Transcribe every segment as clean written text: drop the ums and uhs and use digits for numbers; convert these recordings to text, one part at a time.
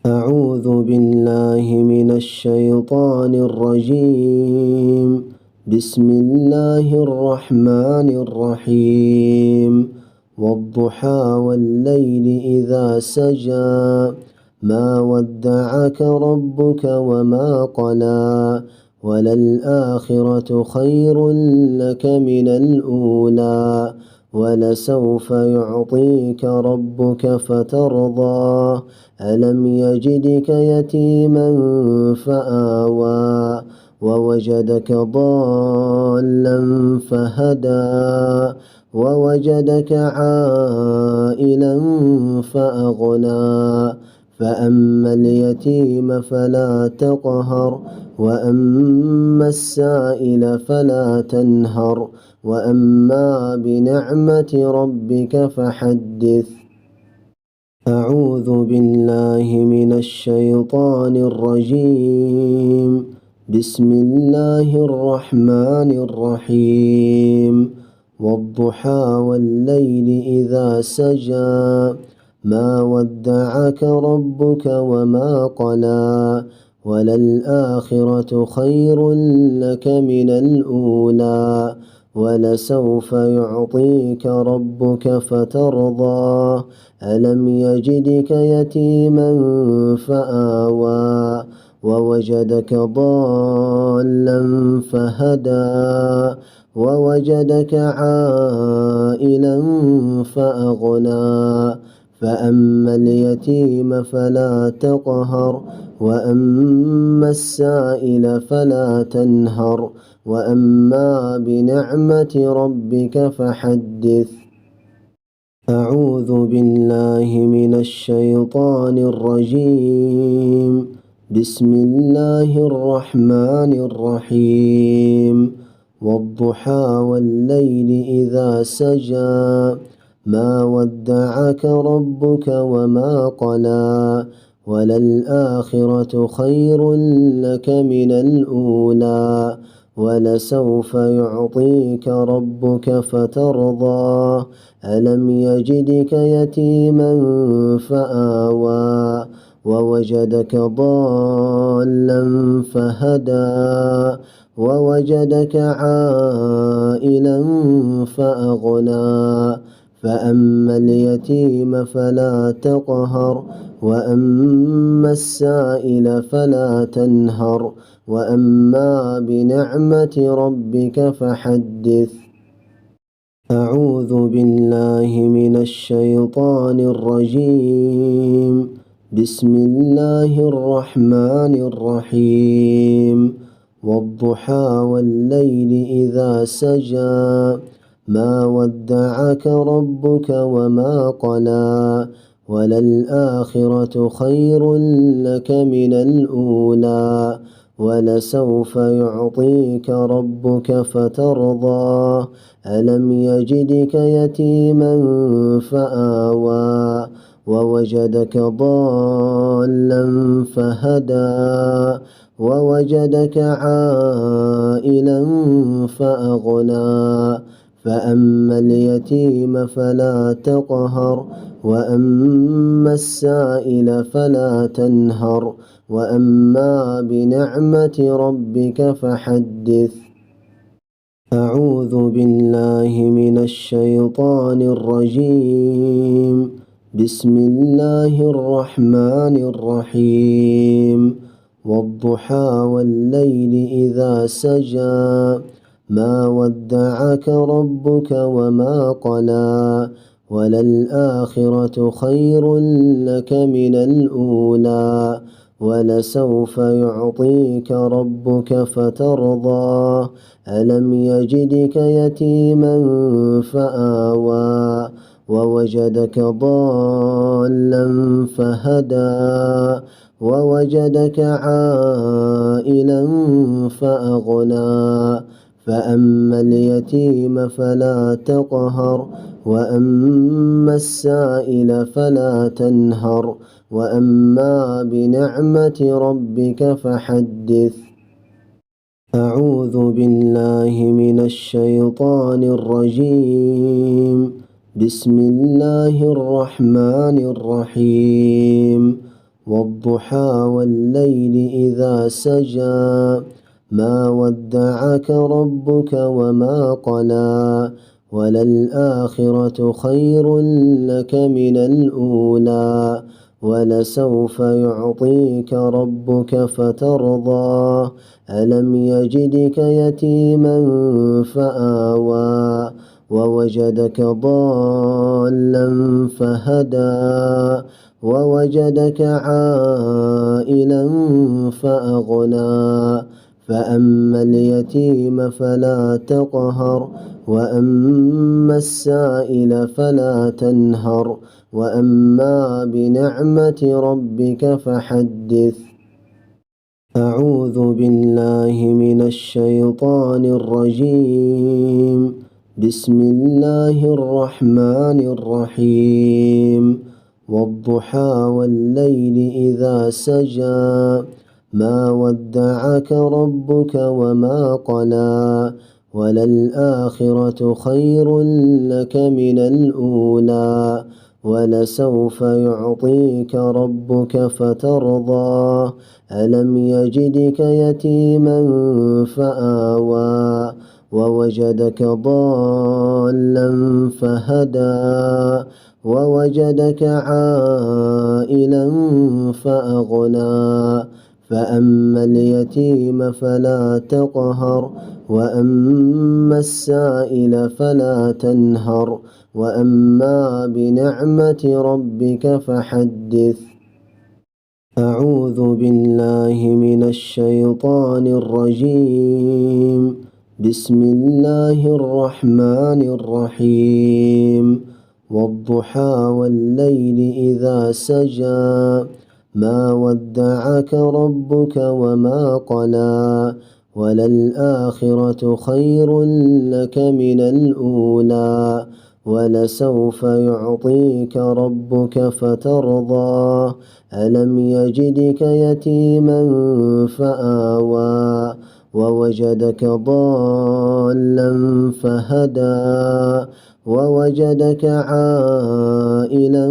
أعوذ بالله من الشيطان الرجيم. بسم الله الرحمن الرحيم. والضحى والليل إذا سجى ما ودعك ربك وما قلى وللآخرة خير لك من الأولى ولسوف يعطيك ربك فترضى ألم يجدك يتيما فآوى ووجدك ضالا فهدى ووجدك عائلا فأغنى فأما اليتيم فلا تقهر وأما السائل فلا تنهر وأما بنعمة ربك فحدث. أعوذ بالله من الشيطان الرجيم. بسم الله الرحمن الرحيم. والضحى والليل إذا سجى ما ودعك ربك وما قلى وللآخرة خير لك من الأولى ولسوف يعطيك ربك فترضى ألم يجدك يتيما فآوى ووجدك ضالا فهدى ووجدك عائلا فأغنى فأما اليتيم فلا تقهر وأما السائل فلا تنهر وأما بنعمة ربك فحدث. أعوذ بالله من الشيطان الرجيم. بسم الله الرحمن الرحيم. والضحى والليل إذا سجى ما ودعك ربك وما قلى وللآخرة خير لك من الأولى ولسوف يعطيك ربك فترضى ألم يجدك يتيما فآوى ووجدك ضالا فهدى ووجدك عائلا فأغنى فأما اليتيم فلا تقهر وأما السائل فلا تنهر وأما بنعمة ربك فحدث. أعوذ بالله من الشيطان الرجيم. بسم الله الرحمن الرحيم. والضحى والليل إذا سجى ما ودعك ربك وما قلى وللآخرة خير لك من الأولى ولسوف يعطيك ربك فترضى ألم يجدك يتيما فآوى ووجدك ضالا فهدى ووجدك عائلا فأغنى فأما اليتيم فلا تقهر وأما السائل فلا تنهر وأما بنعمة ربك فحدث. أعوذ بالله من الشيطان الرجيم. بسم الله الرحمن الرحيم. والضحى والليل إذا سجى ما ودعك ربك وما قلى وللآخرة خير لك من الأولى ولسوف يعطيك ربك فترضى ألم يجدك يتيما فآوى ووجدك ضالا فهدى ووجدك عائلا فأغنى فأما اليتيم فلا تقهر وأما السائل فلا تنهر وأما بنعمة ربك فحدث. أعوذ بالله من الشيطان الرجيم. بسم الله الرحمن الرحيم. والضحى والليل إذا سجى ما ودعك ربك وما قلى وللآخرة خير لك من الأولى ولسوف يعطيك ربك فترضى ألم يجدك يتيما فآوى ووجدك ضالا فهدى ووجدك عائلا فأغنى فأما اليتيم فلا تقهر وأما السائل فلا تنهر وأما بنعمة ربك فحدث. أعوذ بالله من الشيطان الرجيم. بسم الله الرحمن الرحيم. والضحى والليل إذا سجى ما ودعك ربك وما قلى وللآخرة خير لك من الأولى ولسوف يعطيك ربك فترضى ألم يجدك يتيما فآوى ووجدك ضالا فهدى ووجدك عائلا فأغنى فأما اليتيم فلا تقهر وأما السائل فلا تنهر وأما بنعمة ربك فحدث. أعوذ بالله من الشيطان الرجيم. بسم الله الرحمن الرحيم. والضحى والليل إذا سجى ما ودعك ربك وما قلى وللآخرة خير لك من الأولى ولسوف يعطيك ربك فترضى ألم يجدك يتيما فآوى ووجدك ضالا فهدى ووجدك عائلا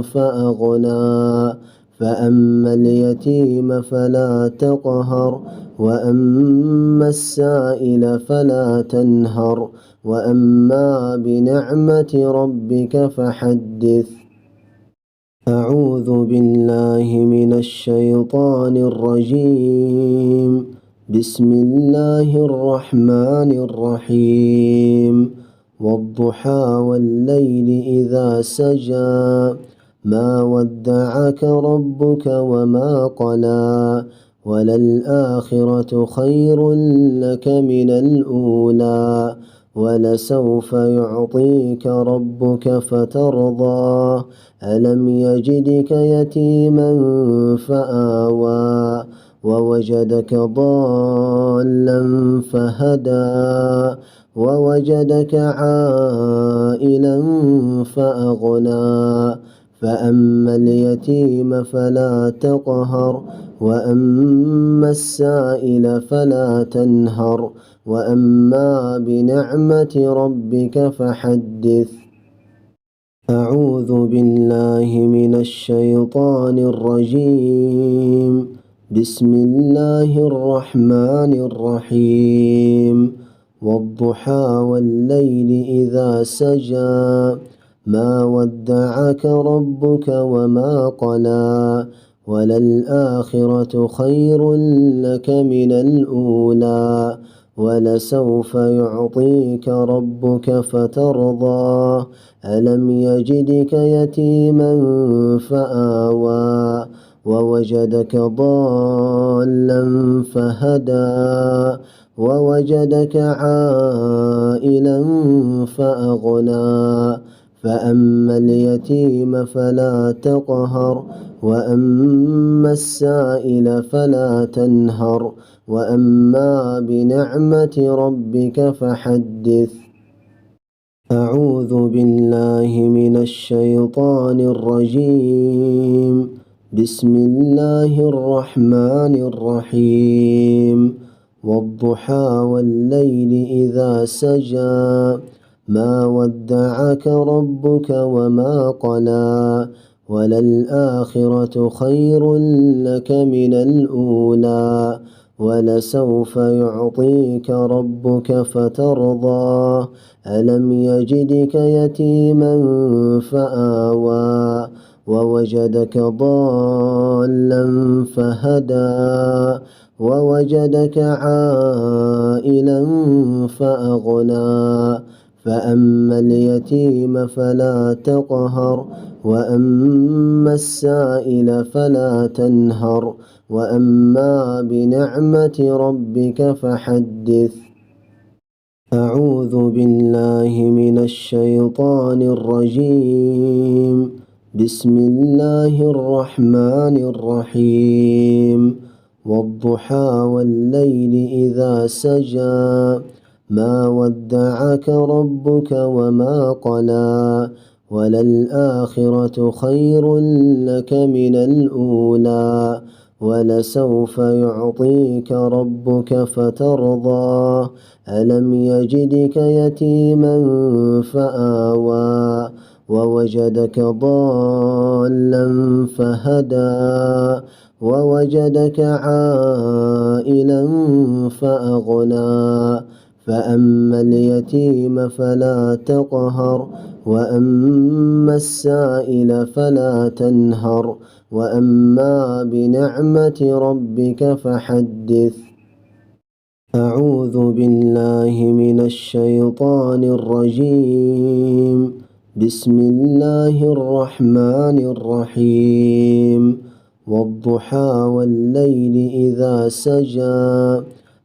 فأغنى فأما اليتيم فلا تقهر وأما السائل فلا تنهر وأما بنعمة ربك فحدث. أعوذ بالله من الشيطان الرجيم. بسم الله الرحمن الرحيم. والضحى والليل إذا سجى ما ودعك ربك وما قلى وللآخرة خير لك من الأولى ولسوف يعطيك ربك فترضى ألم يجدك يتيما فآوى ووجدك ضالا فهدى ووجدك عائلا فأغنى فأما اليتيم فلا تقهر وأما السائل فلا تنهر وأما بنعمة ربك فحدث. أعوذ بالله من الشيطان الرجيم. بسم الله الرحمن الرحيم. والضحى والليل إذا سجى ما ودعك ربك وما قلى وللآخرة خير لك من الأولى ولسوف يعطيك ربك فترضى ألم يجدك يتيما فآوى ووجدك ضالا فهدى ووجدك عائلا فأغنى فأما اليتيم فلا تقهر وأما السائل فلا تنهر وأما بنعمة ربك فحدث. أعوذ بالله من الشيطان الرجيم. بسم الله الرحمن الرحيم. والضحى والليل إذا سجى ما ودعك ربك وما قلى وللآخرة خير لك من الأولى ولسوف يعطيك ربك فترضى ألم يجدك يتيما فآوى ووجدك ضالا فهدى ووجدك عائلا فأغنى فأما اليتيم فلا تقهر وأما السائل فلا تنهر وأما بنعمة ربك فحدث. أعوذ بالله من الشيطان الرجيم. بسم الله الرحمن الرحيم. والضحى والليل إذا سجى ما ودعك ربك وما قلى وللآخرة خير لك من الأولى ولسوف يعطيك ربك فترضى ألم يجدك يتيما فآوى ووجدك ضالا فهدى ووجدك عائلا فأغنى فأما اليتيم فلا تقهر وأما السائل فلا تنهر وأما بنعمة ربك فحدث. أعوذ بالله من الشيطان الرجيم. بسم الله الرحمن الرحيم. والضحى والليل إذا سجى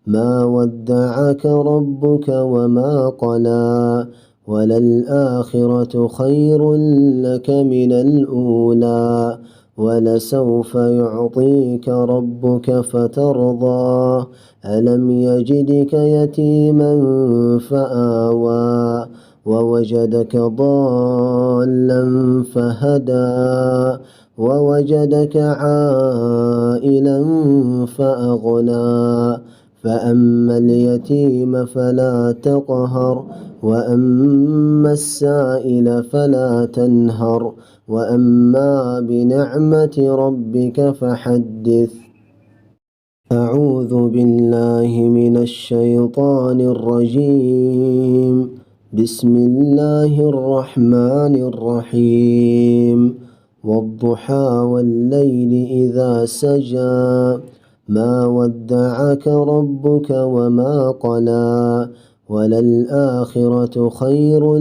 ما ودعك ربك وما قلى وللآخرة خير لك من الأولى ولسوف يعطيك ربك فترضى ألم يجدك يتيما فآوى ووجدك ضالا فهدى ووجدك عائلا فأغنى فأما اليتيم فلا تقهر وأما السائل فلا تنهر وأما بنعمة ربك فحدث. أعوذ بالله من الشيطان الرجيم. بسم الله الرحمن الرحيم. والضحى والليل إذا سجى ما ودعك ربك وما قلى وللآخرة خير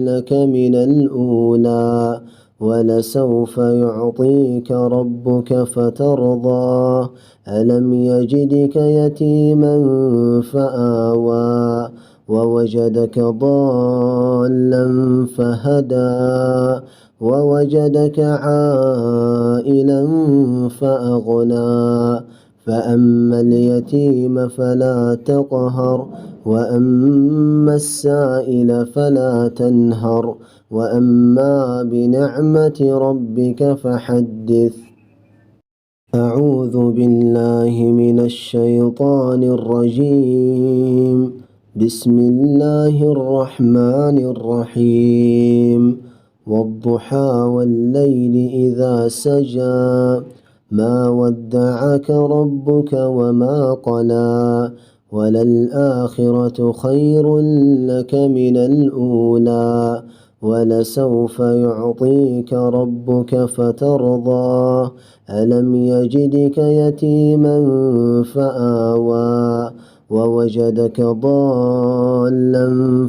لك من الأولى ولسوف يعطيك ربك فترضى ألم يجدك يتيما فآوى ووجدك ضالا فهدى ووجدك عائلا فأغنى فأما اليتيم فلا تقهر وأما السائل فلا تنهر وأما بنعمة ربك فحدث. أعوذ بالله من الشيطان الرجيم. بسم الله الرحمن الرحيم. والضحى والليل إذا سجى ما ودعك ربك وما قلى وللآخرة خير لك من الأولى ولسوف يعطيك ربك فترضى ألم يجدك يتيما فآوى ووجدك ضالا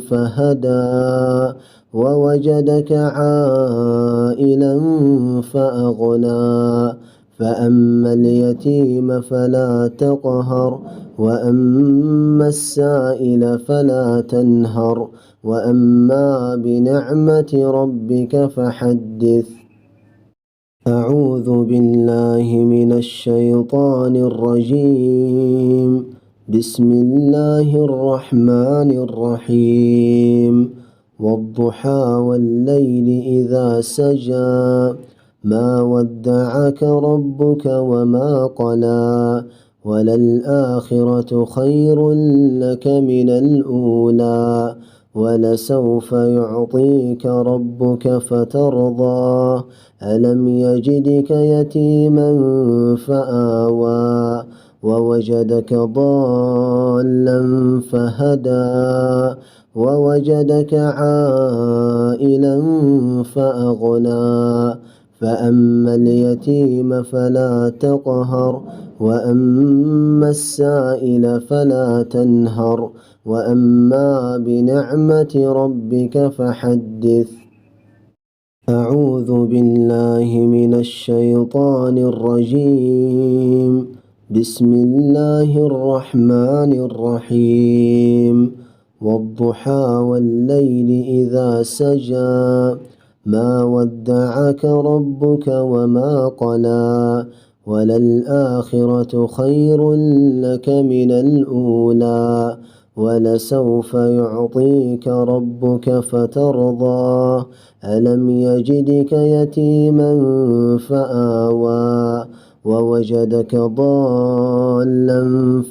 فهدى ووجدك عائلا فأغنى فأما اليتيم فلا تقهر وأما السائل فلا تنهر وأما بنعمة ربك فحدث. أعوذ بالله من الشيطان الرجيم. بسم الله الرحمن الرحيم. والضحى والليل إذا سجى ما ودعك ربك وما قلى وللآخرة خير لك من الأولى ولسوف يعطيك ربك فترضى ألم يجدك يتيما فآوى ووجدك ضالا فهدى ووجدك عائلا فأغنى فأما اليتيم فلا تقهر وأما السائل فلا تنهر وأما بنعمة ربك فحدث. أعوذ بالله من الشيطان الرجيم. بسم الله الرحمن الرحيم. والضحى والليل إذا سجى ما ودعك ربك وما قلى وللآخرة خير لك من الأولى ولسوف يعطيك ربك فترضى ألم يجدك يتيما فآوى ووجدك ضالا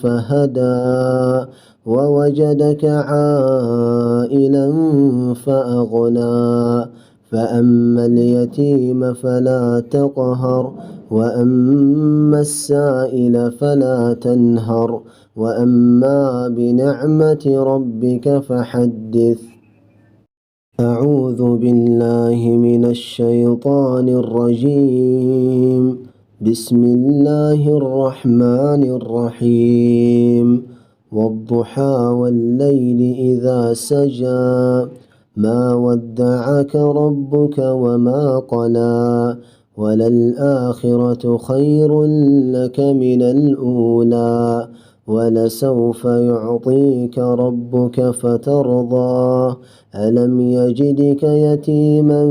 فهدى ووجدك عائلا فأغنى فأما اليتيم فلا تقهر وأما السائل فلا تنهر وأما بنعمة ربك فحدث. أعوذ بالله من الشيطان الرجيم. بسم الله الرحمن الرحيم. والضحى والليل إذا سجى ما ودعك ربك وما قلى وللآخرة خير لك من الأولى ولسوف يعطيك ربك فترضى ألم يجدك يتيما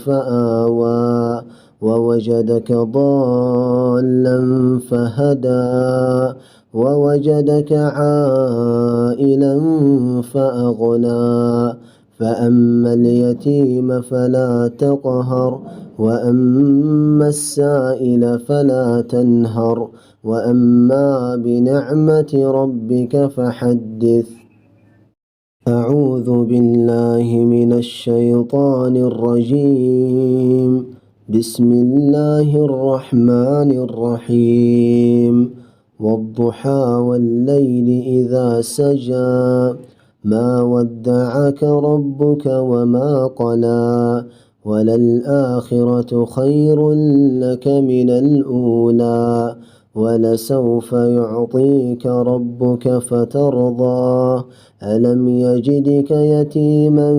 فآوى ووجدك ضالا فهدى ووجدك عائلا فأغنى فأما اليتيم فلا تقهر وأما السائل فلا تنهر وأما بنعمة ربك فحدث. أعوذ بالله من الشيطان الرجيم. بسم الله الرحمن الرحيم. والضحى والليل إذا سجى ما ودعك ربك وما قلى وللآخرة خير لك من الأولى ولسوف يعطيك ربك فترضى ألم يجدك يتيما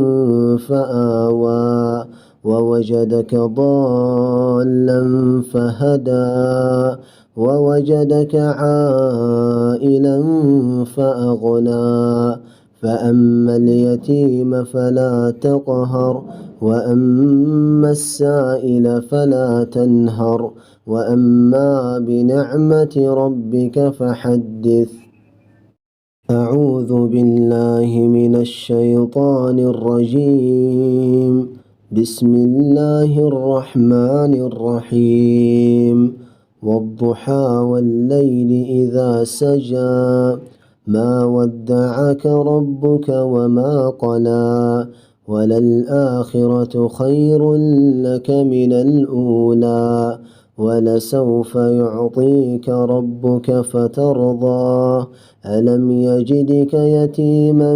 فآوى ووجدك ضالا فهدى ووجدك عائلا فأغنى فأما اليتيم فلا تقهر وأما السائل فلا تنهر وأما بنعمة ربك فحدث. أعوذ بالله من الشيطان الرجيم. بسم الله الرحمن الرحيم. والضحى والليل إذا سجى ما ودعك ربك وما قلى وللآخرة خير لك من الأولى ولسوف يعطيك ربك فترضى ألم يجدك يتيما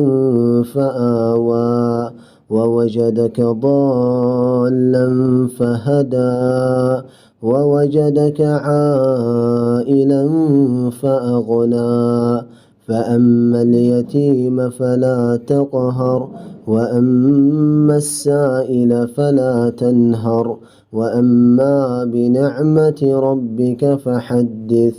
فآوى ووجدك ضالا فهدى ووجدك عائلا فأغنى فأما اليتيم فلا تقهر وأما السائل فلا تنهر وأما بنعمة ربك فحدث.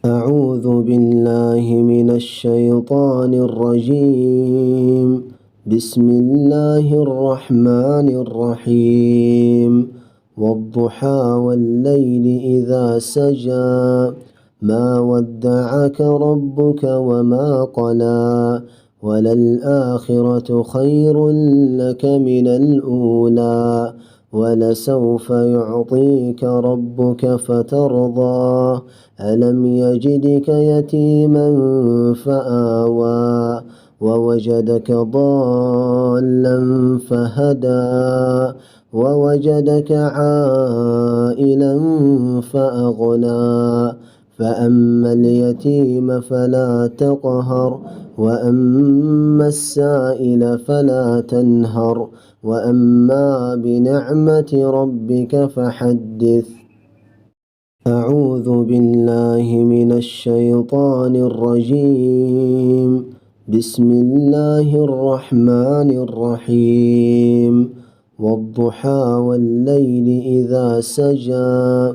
أعوذ بالله من الشيطان الرجيم. بسم الله الرحمن الرحيم. والضحى والليل إذا سجى ما ودعك ربك وما قلى وللآخرة خير لك من الأولى ولسوف يعطيك ربك فترضى ألم يجدك يتيما فآوى ووجدك ضالا فهدى ووجدك عائلا فأغنى فأما اليتيم فلا تقهر وأما السائل فلا تنهر وأما بنعمة ربك فحدث. أعوذ بالله من الشيطان الرجيم. بسم الله الرحمن الرحيم. والضحى والليل إذا سجى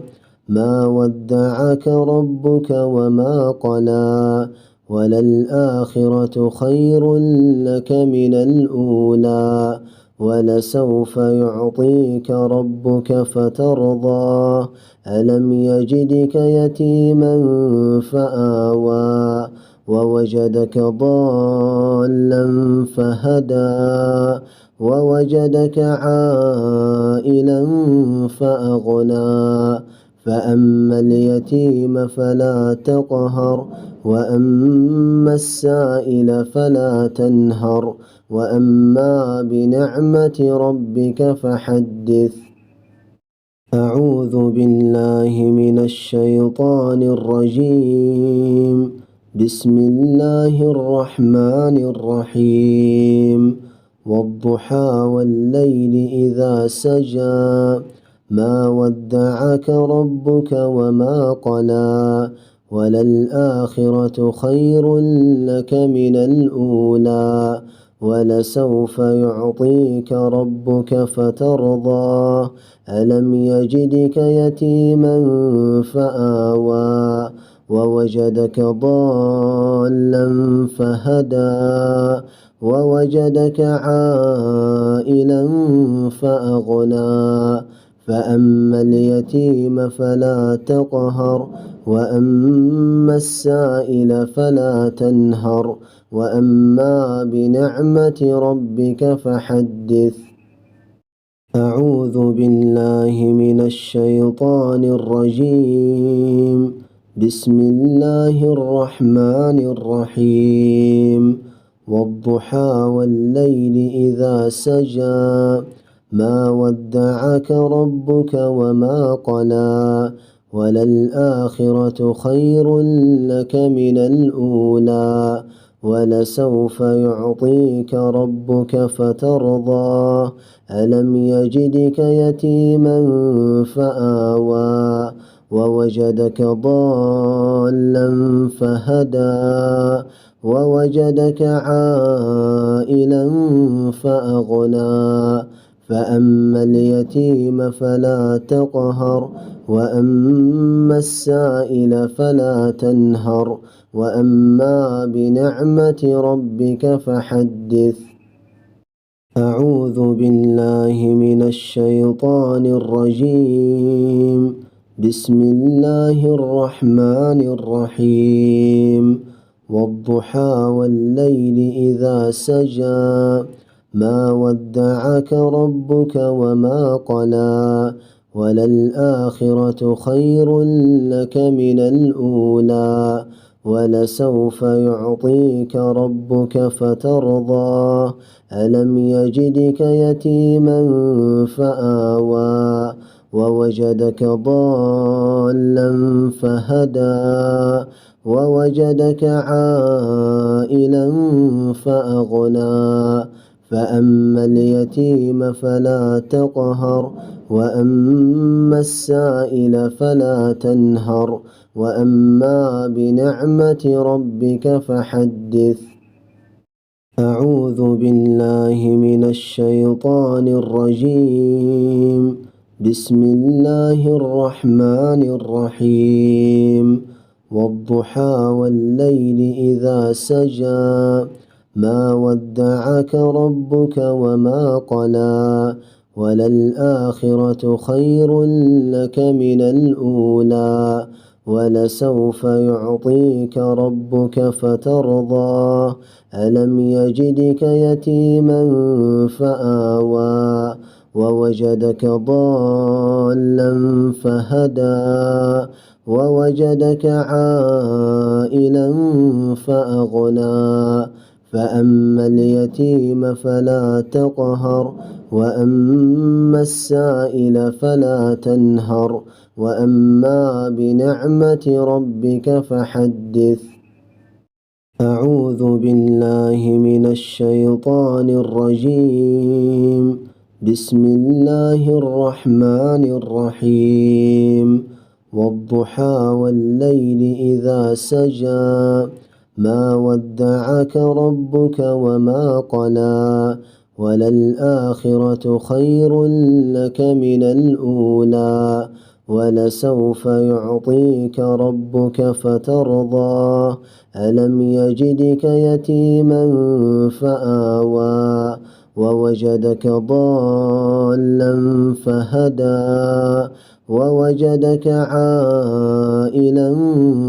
ما ودعك ربك وما قلى وللآخرة خير لك من الأولى ولسوف يعطيك ربك فترضى ألم يجدك يتيما فآوى ووجدك ضالا فهدى ووجدك عائلا فأغنى فأما اليتيم فلا تقهر وأما السائل فلا تنهر وأما بنعمة ربك فحدث. أعوذ بالله من الشيطان الرجيم. بسم الله الرحمن الرحيم. والضحى والليل إذا سجى ما ودعك ربك وما قلى وللآخرة خير لك من الأولى ولسوف يعطيك ربك فترضى ألم يجدك يتيما فآوى ووجدك ضالا فهدى ووجدك عائلا فأغنى فأما اليتيم فلا تقهر وأما السائل فلا تنهر وأما بنعمة ربك فحدث. أعوذ بالله من الشيطان الرجيم. بسم الله الرحمن الرحيم. والضحى والليل إذا سجى ما ودعك ربك وما قلى وللآخرة خير لك من الأولى ولسوف يعطيك ربك فترضى ألم يجدك يتيما فآوى ووجدك ضالا فهدى ووجدك عائلا فأغنى فأما اليتيم فلا تقهر وأما السائل فلا تنهر وأما بنعمة ربك فحدث. أعوذ بالله من الشيطان الرجيم. بسم الله الرحمن الرحيم. والضحى والليل إذا سجى ما ودعك ربك وما قلى وللآخرة خير لك من الأولى ولسوف يعطيك ربك فترضى ألم يجدك يتيما فآوى ووجدك ضالا فهدى ووجدك عائلا فأغنى فأما اليتيم فلا تقهر وأما السائل فلا تنهر وأما بنعمة ربك فحدث. أعوذ بالله من الشيطان الرجيم. بسم الله الرحمن الرحيم. والضحى والليل إذا سجى ما ودعك ربك وما قلى وللآخرة خير لك من الأولى ولسوف يعطيك ربك فترضى ألم يجدك يتيما فآوى ووجدك ضالا فهدى ووجدك عائلا فأغنى فأما اليتيم فلا تقهر وأما السائل فلا تنهر وأما بنعمة ربك فحدث. أعوذ بالله من الشيطان الرجيم. بسم الله الرحمن الرحيم. والضحى والليل إذا سجى ما ودعك ربك وما قلى وللآخرة خير لك من الأولى ولسوف يعطيك ربك فترضى ألم يجدك يتيما فآوى ووجدك ضالا فهدى ووجدك عائلا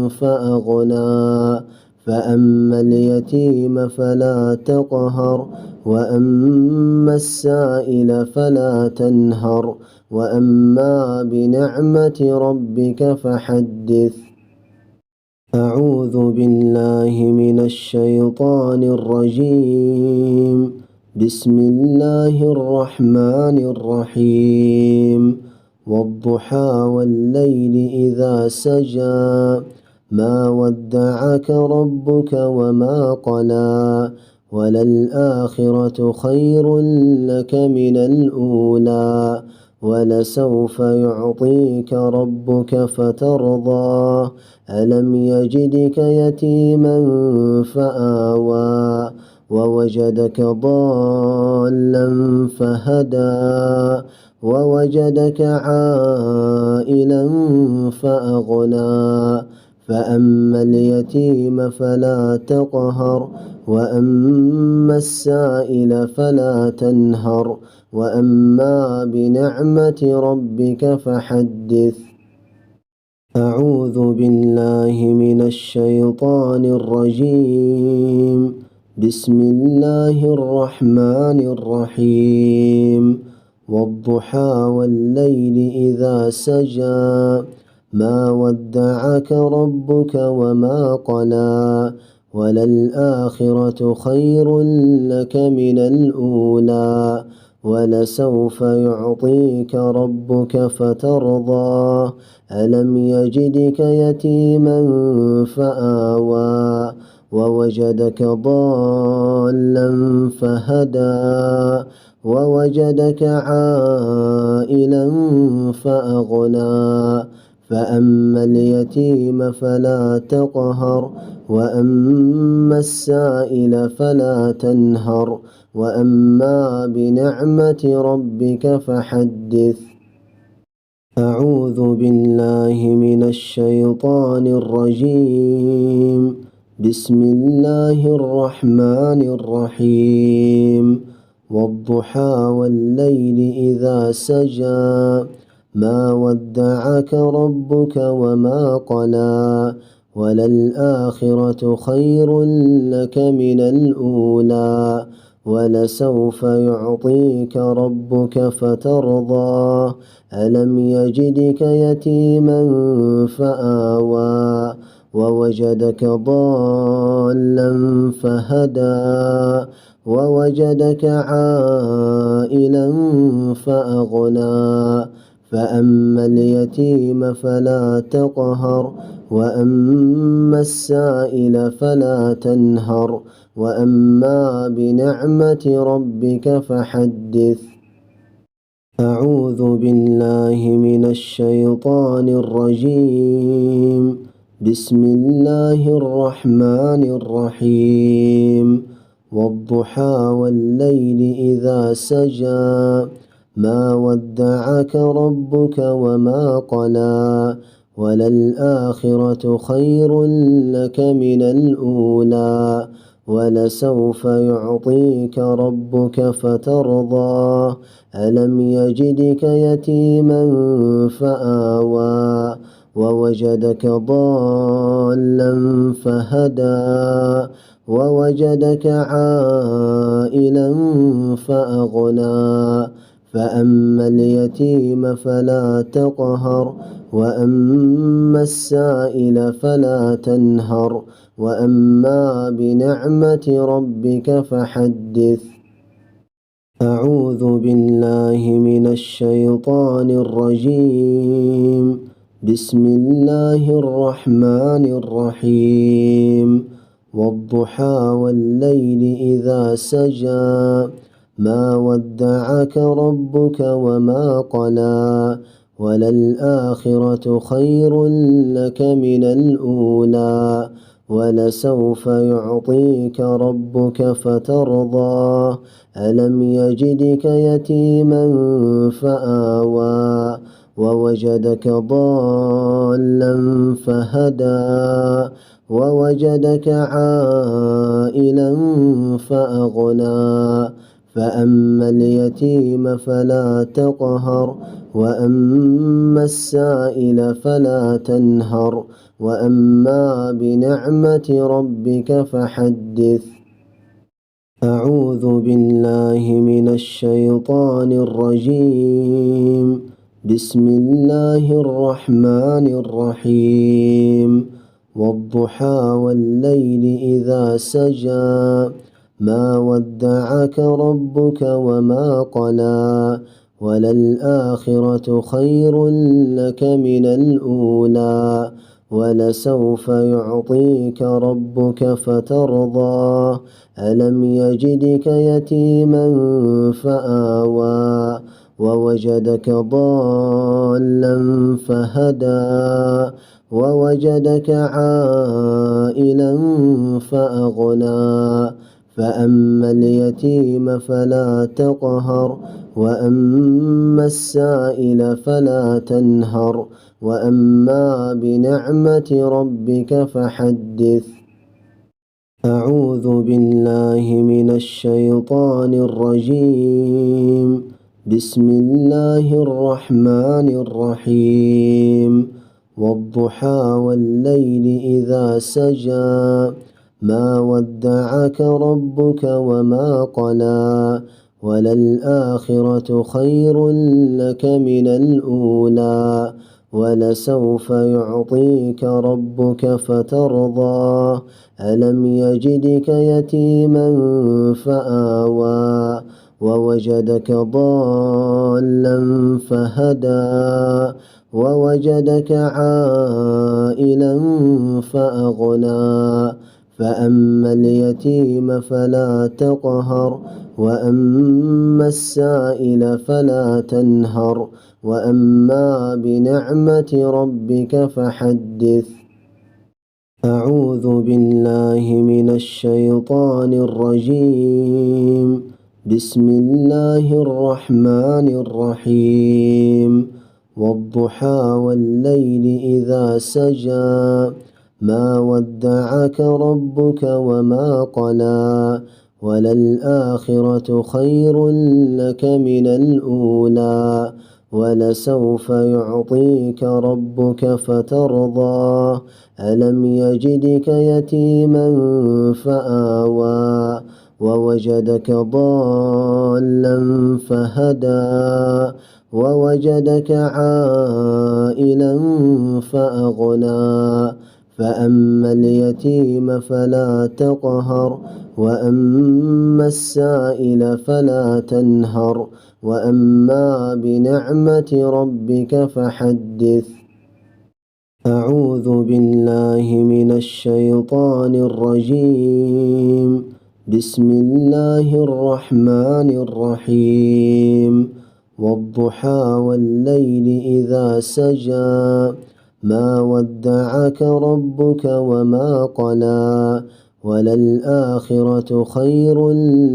فأغنى فأما اليتيم فلا تقهر وأما السائل فلا تنهر وأما بنعمة ربك فحدث. أعوذ بالله من الشيطان الرجيم. بسم الله الرحمن الرحيم. والضحى والليل إذا سجى ما ودعك ربك وما قلى وللآخرة خير لك من الأولى ولسوف يعطيك ربك فترضى ألم يجدك يتيما فآوى ووجدك ضالا فهدى ووجدك عائلا فأغنى فأما اليتيم فلا تقهر وأما السائل فلا تنهر وأما بنعمة ربك فحدث. أعوذ بالله من الشيطان الرجيم. بسم الله الرحمن الرحيم. والضحى والليل إذا سجى ما ودعك ربك وما قلى وللآخرة خير لك من الأولى ولسوف يعطيك ربك فترضى ألم يجدك يتيما فآوى ووجدك ضالا فهدى ووجدك عائلا فأغنى فأما اليتيم فلا تقهر وأما السائل فلا تنهر وأما بنعمة ربك فحدث. أعوذ بالله من الشيطان الرجيم. بسم الله الرحمن الرحيم. والضحى والليل إذا سجى ما ودعك ربك وما قلى وللآخرة خير لك من الأولى ولسوف يعطيك ربك فترضى ألم يجدك يتيما فآوى ووجدك ضالا فهدى ووجدك عائلا فأغنى فأما اليتيم فلا تقهر وأما السائل فلا تنهر وأما بنعمة ربك فحدث. أعوذ بالله من الشيطان الرجيم. بسم الله الرحمن الرحيم. والضحى والليل إذا سجى ما ودعك ربك وما قلى وللآخرة خير لك من الأولى ولسوف يعطيك ربك فترضى ألم يجدك يتيما فآوى ووجدك ضالا فهدى ووجدك عائلا فأغنى فأما اليتيم فلا تقهر وأما السائل فلا تنهر وأما بنعمة ربك فحدث. أعوذ بالله من الشيطان الرجيم. بسم الله الرحمن الرحيم. والضحى والليل إذا سجى ما ودعك ربك وما قلى وللآخرة خير لك من الأولى ولسوف يعطيك ربك فترضى ألم يجدك يتيما فآوى ووجدك ضالا فهدى ووجدك عائلا فأغنى فأما اليتيم فلا تقهر وأما السائل فلا تنهر وأما بنعمة ربك فحدث. أعوذ بالله من الشيطان الرجيم. بسم الله الرحمن الرحيم. والضحى والليل إذا سجى ما ودعك ربك وما قلى وللآخرة خير لك من الأولى ولسوف يعطيك ربك فترضى ألم يجدك يتيما فآوى ووجدك ضالا فهدى ووجدك عائلا فأغنى فأما اليتيم فلا تقهر وأما السائل فلا تنهر وأما بنعمة ربك فحدث. أعوذ بالله من الشيطان الرجيم. بسم الله الرحمن الرحيم. والضحى والليل إذا سجى ما ودعك ربك وما قلى وللآخرة خير لك من الأولى ولسوف يعطيك ربك فترضى ألم يجدك يتيما فآوى ووجدك ضالا فهدى ووجدك عائلا فأغنى فأما اليتيم فلا تقهر وأما السائل فلا تنهر وأما بنعمة ربك فحدث. أعوذ بالله من الشيطان الرجيم. بسم الله الرحمن الرحيم. والضحى والليل إذا سجى ما ودعك ربك وما قلى وللآخرة خير لك من الأولى ولسوف يعطيك ربك فترضى ألم يجدك يتيما فآوى ووجدك ضالا فهدى ووجدك عائلا فأغنى فأما اليتيم فلا تقهر وأما السائل فلا تنهر وأما بنعمة ربك فحدث. أعوذ بالله من الشيطان الرجيم. بسم الله الرحمن الرحيم. والضحى والليل إذا سجى ما ودعك ربك وما قلى وللآخرة خير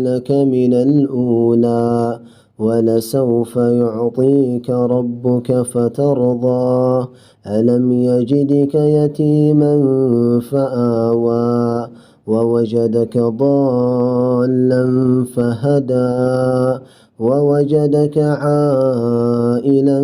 لك من الأولى ولسوف يعطيك ربك فترضى ألم يجدك يتيما فآوى ووجدك ضالا فهدى ووجدك عائلا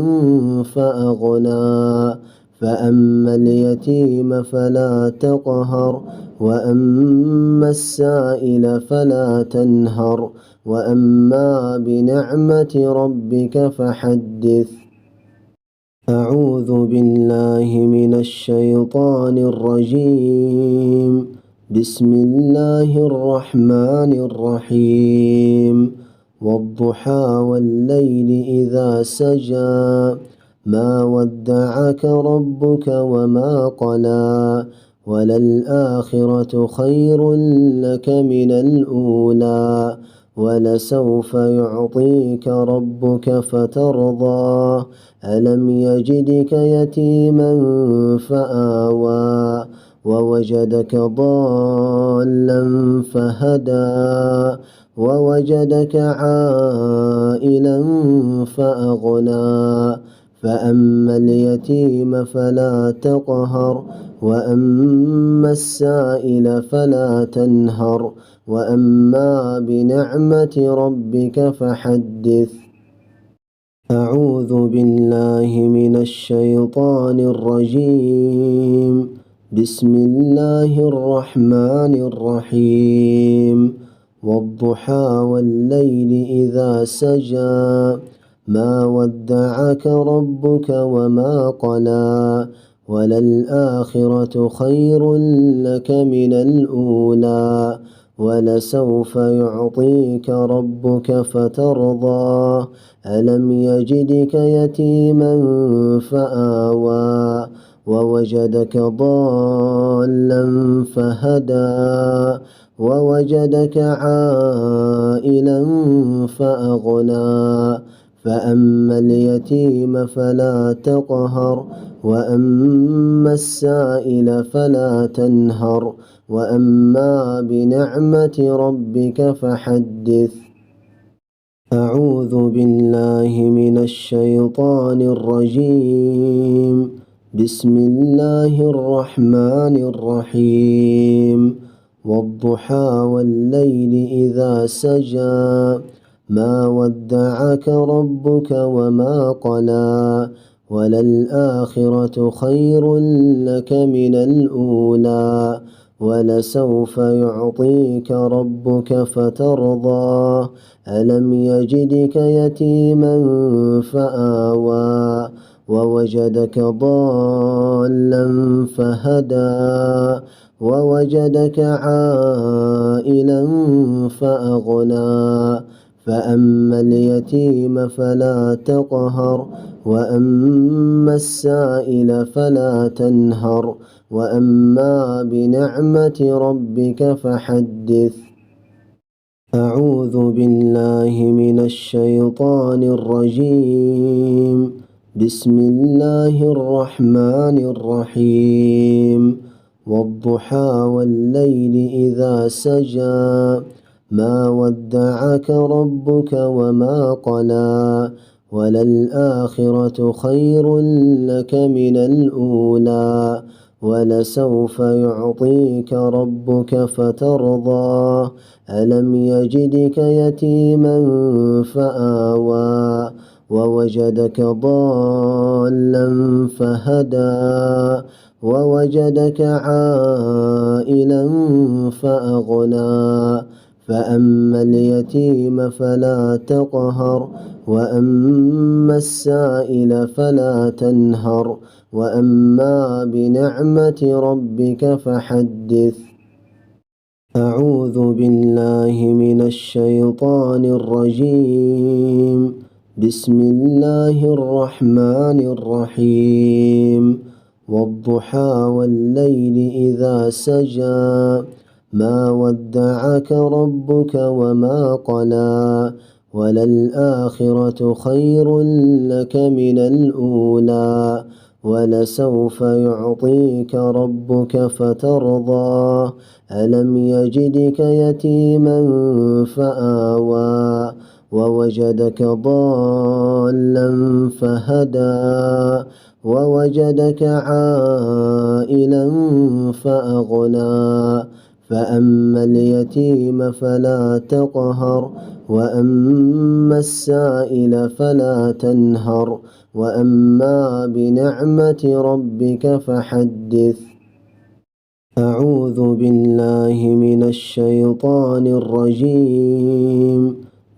فأغنى فأما اليتيم فلا تقهر وأما السائل فلا تنهر وأما بنعمة ربك فحدث. أعوذ بالله من الشيطان الرجيم. بسم الله الرحمن الرحيم. والضحى والليل إذا سجى ما ودعك ربك وما قلى وللآخرة خير لك من الأولى ولسوف يعطيك ربك فترضى ألم يجدك يتيما فآوى ووجدك ضالا فهدى ووجدك عائلا فأغنى فأما اليتيم فلا تقهر وأما السائل فلا تنهر وأما بنعمة ربك فحدث. أعوذ بالله من الشيطان الرجيم. بسم الله الرحمن الرحيم. والضحى والليل إذا سجى ما ودعك ربك وما قلى وللآخرة خير لك من الأولى ولسوف يعطيك ربك فترضى ألم يجدك يتيما فآوى ووجدك ضالا فهدى ووجدك عائلا فأغنى فأما اليتيم فلا تقهر وأما السائل فلا تنهر وأما بنعمة ربك فحدث. أعوذ بالله من الشيطان الرجيم. بسم الله الرحمن الرحيم. والضحى والليل إذا سجى ما ودعك ربك وما قلى وللآخرة خير لك من الأولى ولسوف يعطيك ربك فترضى ألم يجدك يتيما فآوى ووجدك ضالا فهدى ووجدك عائلا فأغنى فأما اليتيم فلا تقهر وأما السائل فلا تنهر وأما بنعمة ربك فحدث. أعوذ بالله من الشيطان الرجيم. بسم الله الرحمن الرحيم. والضحى والليل إذا سجى ما ودعك ربك وما قلى وللآخرة خير لك من الأولى ولسوف يعطيك ربك فترضى ألم يجدك يتيما فآوى ووجدك ضالا فهدى ووجدك عائلا فأغنى فأما اليتيم فلا تقهر وأما السائل فلا تنهر وأما بنعمة ربك فحدث. أعوذ بالله من الشيطان الرجيم. بسم الله الرحمن الرحيم. والضحى والليل إذا سجى ما ودعك ربك وما قلى وللآخرة خير لك من الأولى ولسوف يعطيك ربك فترضى ألم يجدك يتيما فآوى ووجدك ضالا فهدى ووجدك عائلا فأغنى فأما اليتيم فلا تقهر وأما السائل فلا تنهر وأما بنعمة ربك فحدث. أعوذ بالله من الشيطان الرجيم.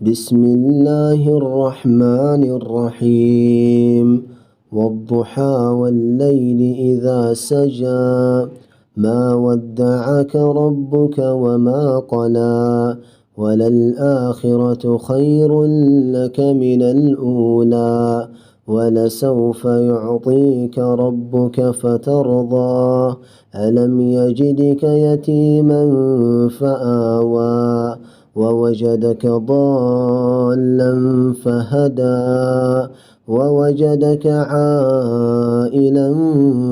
بسم الله الرحمن الرحيم. والضحى والليل إذا سجى ما ودعك ربك وما قلى وللآخرة خير لك من الأولى ولسوف يعطيك ربك فترضى ألم يجدك يتيما فآوى ووجدك ضالا فهدى ووجدك عائلا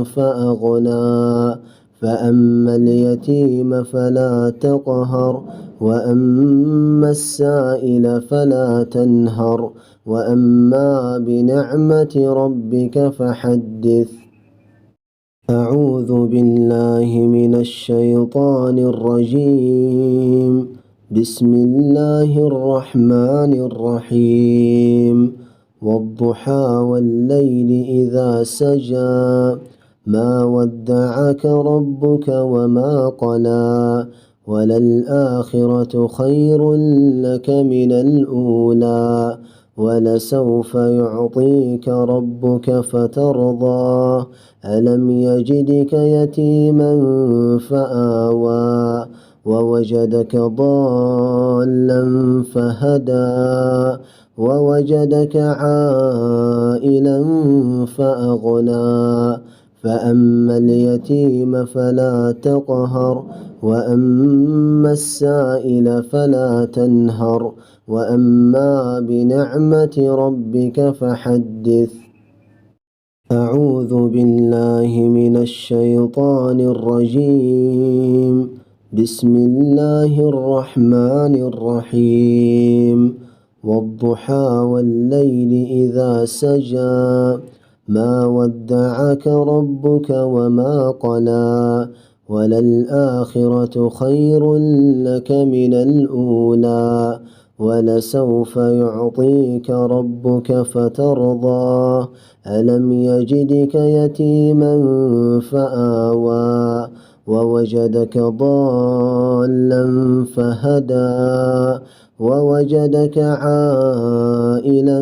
فأغنى فأما اليتيم فلا تقهر وأما السائل فلا تنهر وأما بنعمة ربك فحدث. أعوذ بالله من الشيطان الرجيم. بسم الله الرحمن الرحيم. والضحى والليل إذا سجى ما ودعك ربك وما قلى وللآخرة خير لك من الأولى ولسوف يعطيك ربك فترضى ألم يجدك يتيما فآوى ووجدك ضالا فهدى ووجدك عائلا فأغنى فأما اليتيم فلا تقهر وأما السائل فلا تنهر وأما بنعمة ربك فحدث. أعوذ بالله من الشيطان الرجيم. بسم الله الرحمن الرحيم. والضحى والليل إذا سجى ما ودعك ربك وما قلى وللآخرة خير لك من الأولى ولسوف يعطيك ربك فترضى ألم يجدك يتيما فآوى ووجدك ضالا فهدى ووجدك عائلا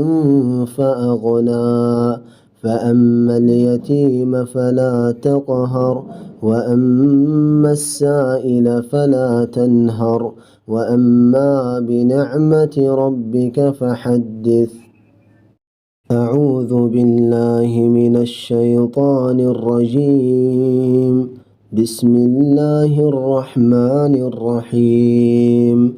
فأغنى فأما اليتيم فلا تقهر وأما السائل فلا تنهر وأما بنعمة ربك فحدث. أعوذ بالله من الشيطان الرجيم. بسم الله الرحمن الرحيم.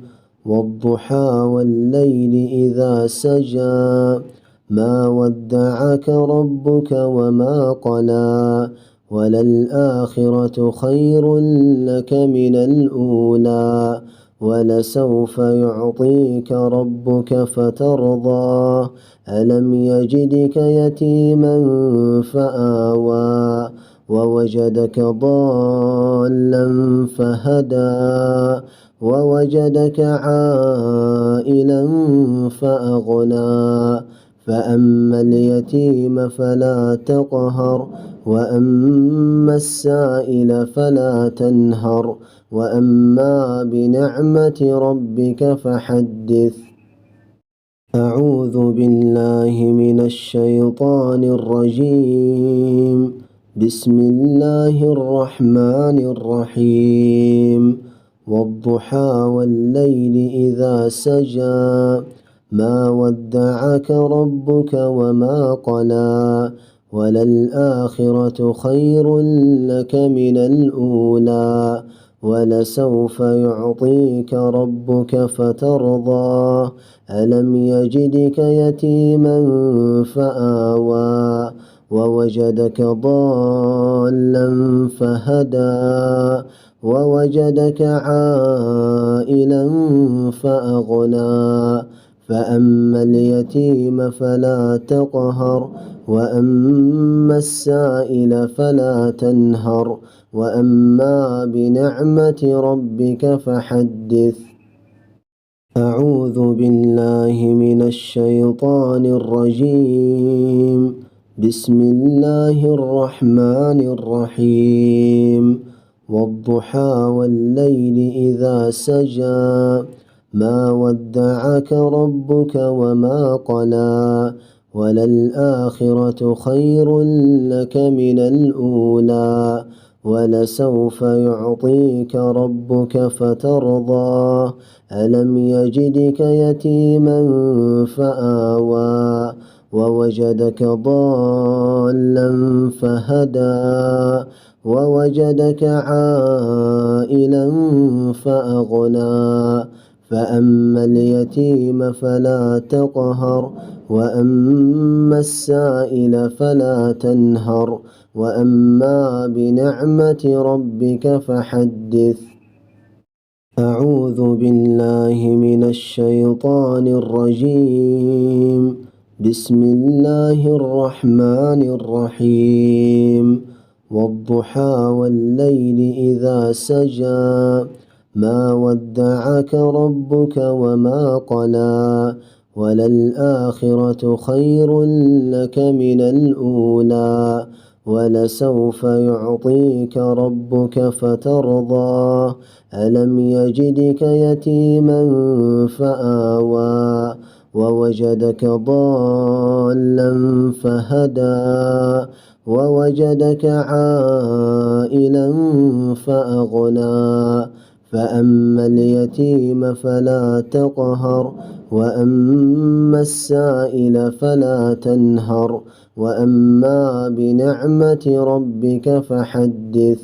والضحى والليل إذا سجى ما ودعك ربك وما قلى وللآخرة خير لك من الأولى ولسوف يعطيك ربك فترضى ألم يجدك يتيما فآوى ووجدك ضالا فهدى ووجدك عائلا فأغنى فأما اليتيم فلا تقهر وأما السائل فلا تنهر وأما بنعمة ربك فحدث. أعوذ بالله من الشيطان الرجيم. بسم الله الرحمن الرحيم. والضحى والليل إذا سجى ما ودعك ربك وما قلى وللآخرة خير لك من الأولى ولسوف يعطيك ربك فترضى ألم يجدك يتيما فآوى ووجدك ضالا فهدى ووجدك عائلا فأغنى فأما اليتيم فلا تقهر وأما السائل فلا تنهر وأما بنعمة ربك فحدث. أعوذ بالله من الشيطان الرجيم. بسم الله الرحمن الرحيم. والضحى والليل إذا سجى ما ودعك ربك وما قلى وللآخرة خير لك من الأولى ولسوف يعطيك ربك فترضى ألم يجدك يتيما فآوى ووجدك ضالا فهدى ووجدك عائلا فأغنى فأما اليتيم فلا تقهر وأما السائل فلا تنهر وأما بنعمة ربك فحدث. أعوذ بالله من الشيطان الرجيم. بسم الله الرحمن الرحيم. والضحى والليل إذا سجى ما ودعك ربك وما قلى وللآخرة خير لك من الأولى ولسوف يعطيك ربك فترضى ألم يجدك يتيما فآوى ووجدك ضالا فهدى ووجدك عائلا فأغنى فأما اليتيم فلا تقهر وأما السائل فلا تنهر وأما بنعمة ربك فحدث.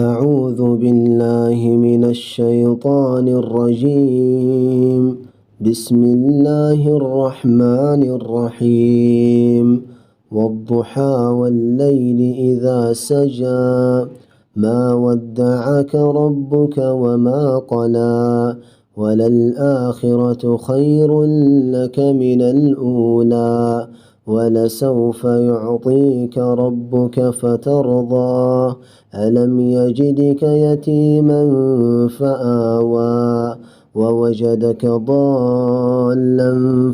أعوذ بالله من الشيطان الرجيم. بسم الله الرحمن الرحيم. والضحى والليل إذا سجى ما ودعك ربك وما قلى وللآخرة خير لك من الأولى ولسوف يعطيك ربك فترضى ألم يجدك يتيما فآوى ووجدك ضالا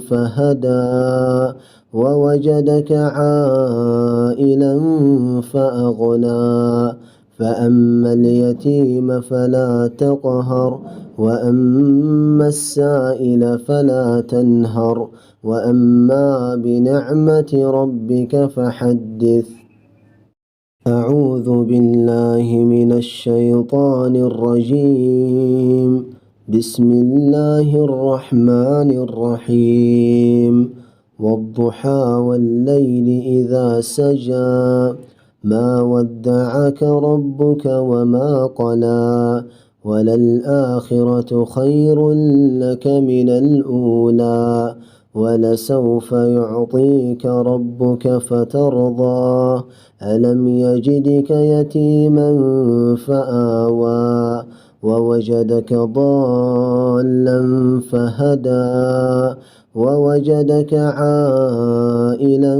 فهدى ووجدك عائلا فأغنى فأما اليتيم فلا تقهر وأما السائل فلا تنهر وأما بنعمة ربك فحدث. أعوذ بالله من الشيطان الرجيم. بسم الله الرحمن الرحيم. والضحى والليل إذا سجى ما ودعك ربك وما قلى وللآخرة خير لك من الأولى ولسوف يعطيك ربك فترضى ألم يجدك يتيما فآوى ووجدك ضالا فهدى ووجدك عائلا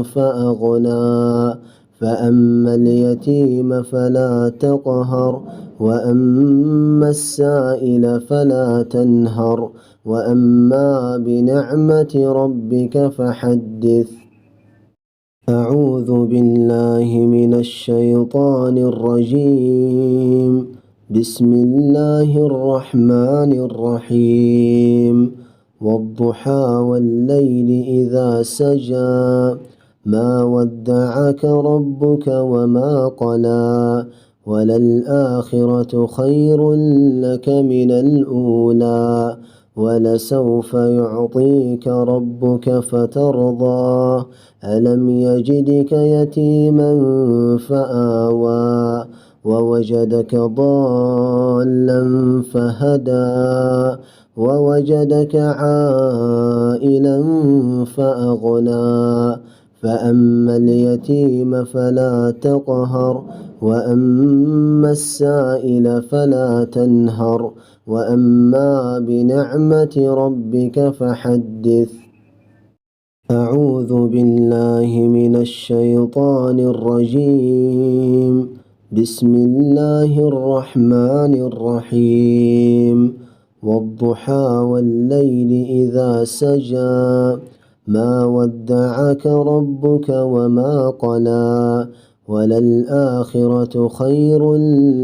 فأغنى فأما اليتيم فلا تقهر وأما السائل فلا تنهر وأما بنعمة ربك فحدث. أعوذ بالله من الشيطان الرجيم. بسم الله الرحمن الرحيم. والضحى والليل إذا سجى ما ودعك ربك وما قلى وللآخرة خير لك من الأولى ولسوف يعطيك ربك فترضى ألم يجدك يتيما فآوى ووجدك ضالا فهدى ووجدك عائلا فأغنى فأما اليتيم فلا تقهر وأما السائل فلا تنهر وأما بنعمة ربك فحدث. أعوذ بالله من الشيطان الرجيم. بسم الله الرحمن الرحيم. والضحى والليل إذا سجى ما ودعك ربك وما قلى وللآخرة خير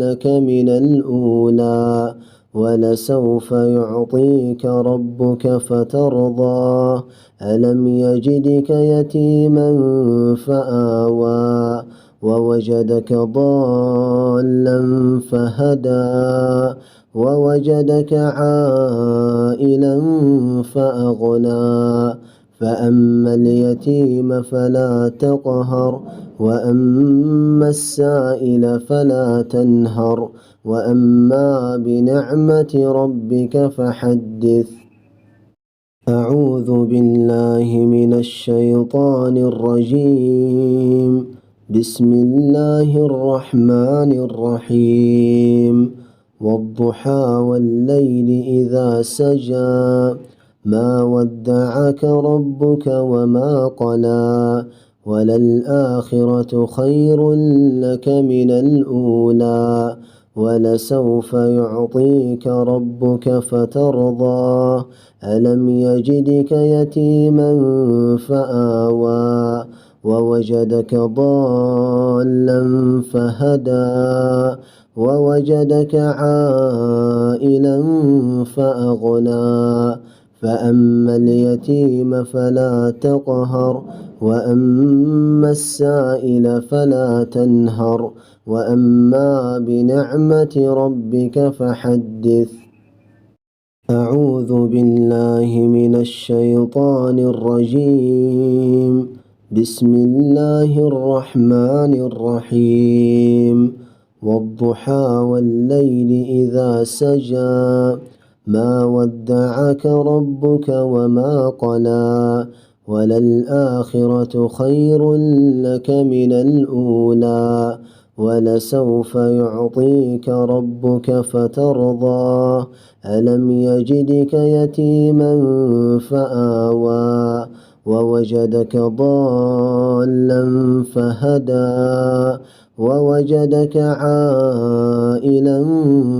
لك من الأولى ولسوف يعطيك ربك فترضى ألم يجدك يتيما فآوى ووجدك ضالا فهدى ووجدك عائلا فأغنى فأما اليتيم فلا تقهر وأما السائل فلا تنهر وأما بنعمة ربك فحدث. أعوذ بالله من الشيطان الرجيم. بسم الله الرحمن الرحيم. والضحى والليل إذا سجى ما ودعك ربك وما قلى وللآخرة خير لك من الأولى ولسوف يعطيك ربك فترضى ألم يجدك يتيما فآوى ووجدك ضالا فهدى ووجدك عائلا فأغنى فأما اليتيم فلا تقهر وأما السائل فلا تنهر وأما بنعمة ربك فحدث. أعوذ بالله من الشيطان الرجيم. بسم الله الرحمن الرحيم. والضحى والليل إذا سجى ما ودعك ربك وما قلى وللآخرة خير لك من الأولى ولسوف يعطيك ربك فترضى ألم يجدك يتيما فآوى ووجدك ضالا فهدى ووجدك عائلا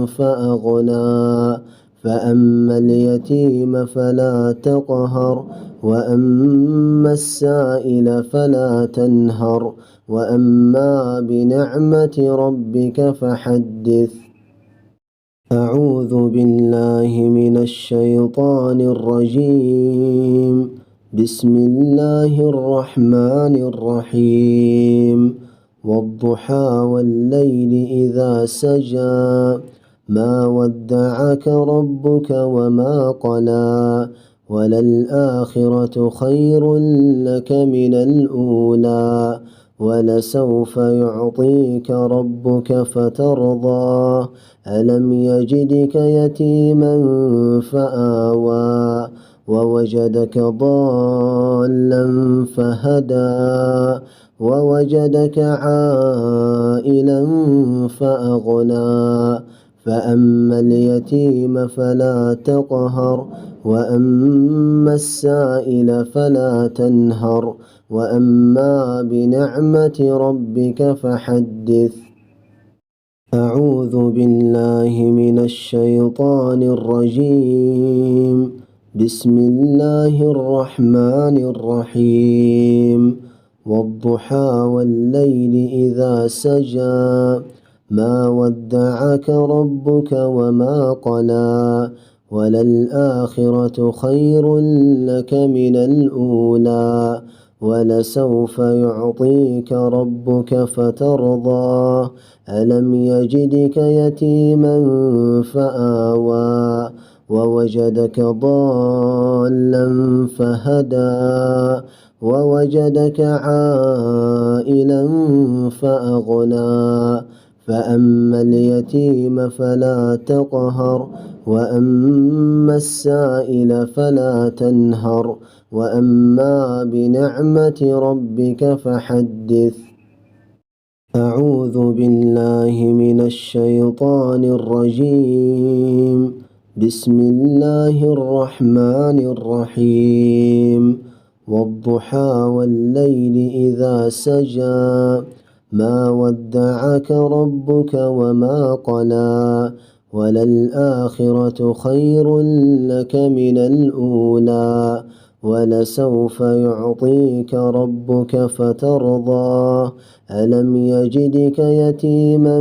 فأغنى فأما اليتيم فلا تقهر وأما السائل فلا تنهر وأما بنعمة ربك فحدث. أعوذ بالله من الشيطان الرجيم. بسم الله الرحمن الرحيم. والضحى والليل إذا سجى ما ودعك ربك وما قلى وللآخرة خير لك من الأولى ولسوف يعطيك ربك فترضى ألم يجدك يتيما فآوى ووجدك ضالا فهدى ووجدك عائلا فأغنى فأما اليتيم فلا تقهر وأما السائل فلا تنهر وأما بنعمة ربك فحدث. أعوذ بالله من الشيطان الرجيم. بسم الله الرحمن الرحيم. والضحى والليل إذا سجى ما ودعك ربك وما قلى وللآخرة خير لك من الأولى ولسوف يعطيك ربك فترضى ألم يجدك يتيما فآوى ووجدك ضالا فهدى ووجدك عائلا فأغنى فأما اليتيم فلا تقهر وأما السائل فلا تنهر وأما بنعمة ربك فحدث. أعوذ بالله من الشيطان الرجيم. بسم الله الرحمن الرحيم. والضحى والليل إذا سجى ما ودعك ربك وما قلى وللآخرة خير لك من الأولى ولسوف يعطيك ربك فترضى ألم يجدك يتيما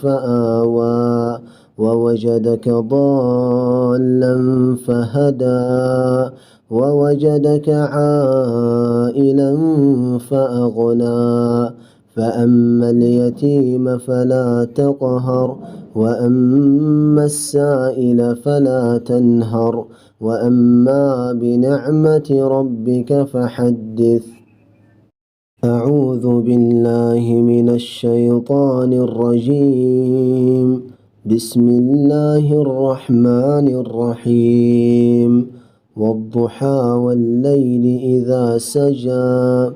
فآوى ووجدك ضالا فهدى ووجدك عائلا فأغنى فأما اليتيم فلا تقهر وأما السائل فلا تنهر وأما بنعمة ربك فحدث. أعوذ بالله من الشيطان الرجيم. بسم الله الرحمن الرحيم. والضحى والليل إذا سجى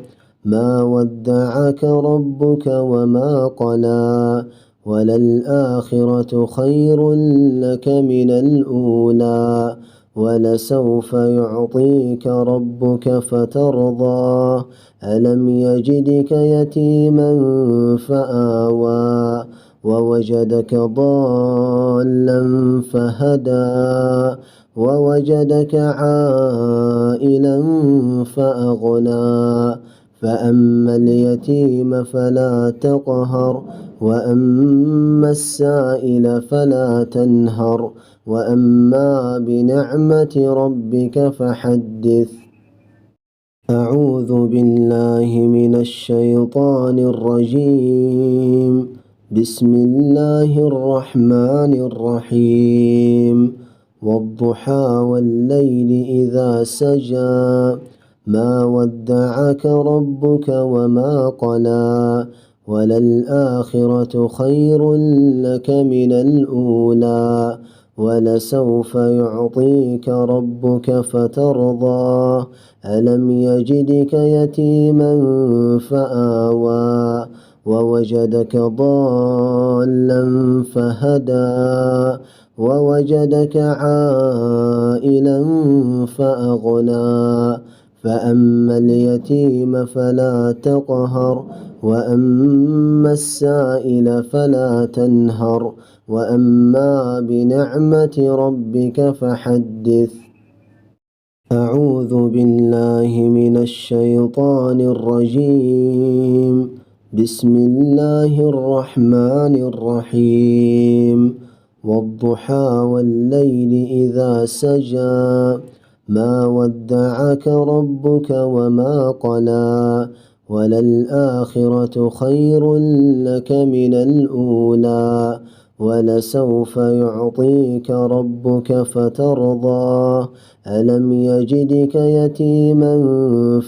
ما ودعك ربك وما قلى وللآخرة خير لك من الأولى ولسوف يعطيك ربك فترضى ألم يجدك يتيما فآوى ووجدك ضالا فهدى ووجدك عائلا فأغنى فأما اليتيم فلا تقهر وأما السائل فلا تنهر وأما بنعمة ربك فحدث. أعوذ بالله من الشيطان الرجيم. بسم الله الرحمن الرحيم. والضحى والليل إذا سجى ما ودعك ربك وما قلى وللآخرة خير لك من الأولى ولسوف يعطيك ربك فترضى ألم يجدك يتيما فآوى ووجدك ضالا فهدى ووجدك عائلا فأغنى فأما اليتيم فلا تقهر وأما السائل فلا تنهر وأما بنعمة ربك فحدث. أعوذ بالله من الشيطان الرجيم. بسم الله الرحمن الرحيم. والضحى والليل إذا سجى ما ودعك ربك وما قلى وللآخرة خير لك من الأولى ولسوف يعطيك ربك فترضى ألم يجدك يتيما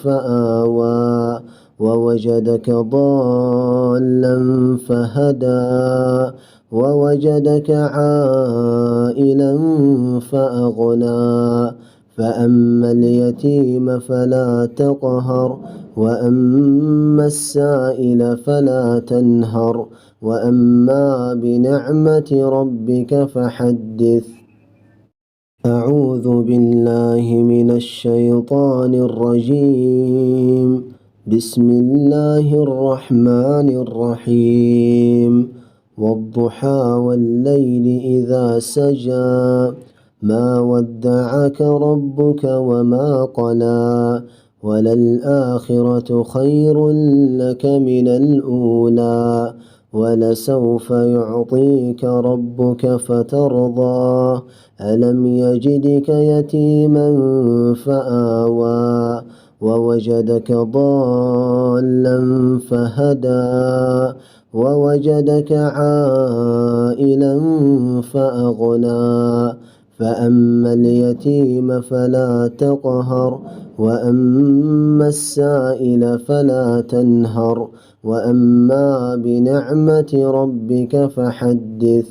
فآوى ووجدك ضالا فهدى ووجدك عائلا فأغنى فأما اليتيم فلا تقهر وأما السائل فلا تنهر وأما بنعمة ربك فحدث. أعوذ بالله من الشيطان الرجيم. بسم الله الرحمن الرحيم. والضحى والليل إذا سجى ما ودعك ربك وما قلى وللآخرة خير لك من الأولى ولسوف يعطيك ربك فترضى ألم يجدك يتيما فآوى ووجدك ضالا فهدى ووجدك عائلا فأغنى فأما اليتيم فلا تقهر وأما السائل فلا تنهر وأما بنعمة ربك فحدث.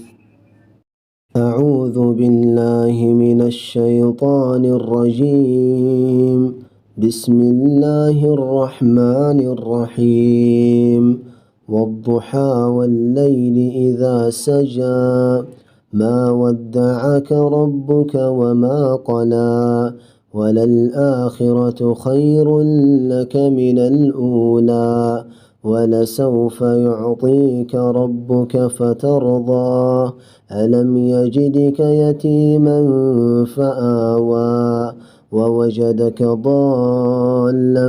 أعوذ بالله من الشيطان الرجيم. بسم الله الرحمن الرحيم. والضحى والليل إذا سجى ما ودعك ربك وما قلى وللآخرة خير لك من الأولى ولسوف يعطيك ربك فترضى ألم يجدك يتيما فآوى ووجدك ضالا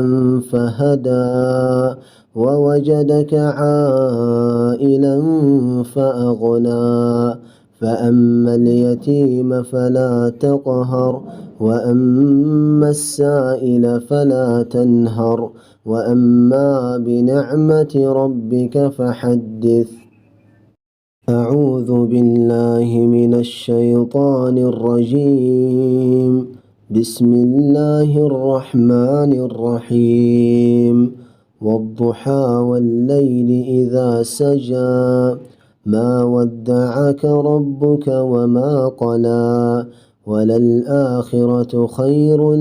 فهدى ووجدك عائلا فأغنى فأما اليتيم فلا تقهر وأما السائل فلا تنهر وأما بنعمة ربك فحدث. أعوذ بالله من الشيطان الرجيم. بسم الله الرحمن الرحيم. والضحى والليل إذا سجى ما ودعك ربك وما قلى وللآخرة خير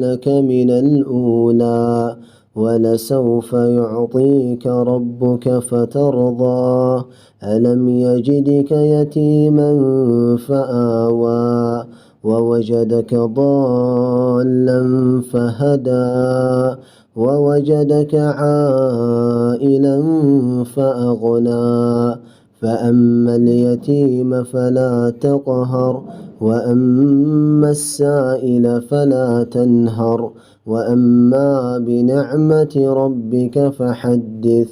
لك من الأولى ولسوف يعطيك ربك فترضى ألم يجدك يتيما فآوى ووجدك ضالا فهدى ووجدك عائلا فأغنى فأما اليتيم فلا تقهر وأما السائل فلا تنهر وأما بنعمة ربك فحدث.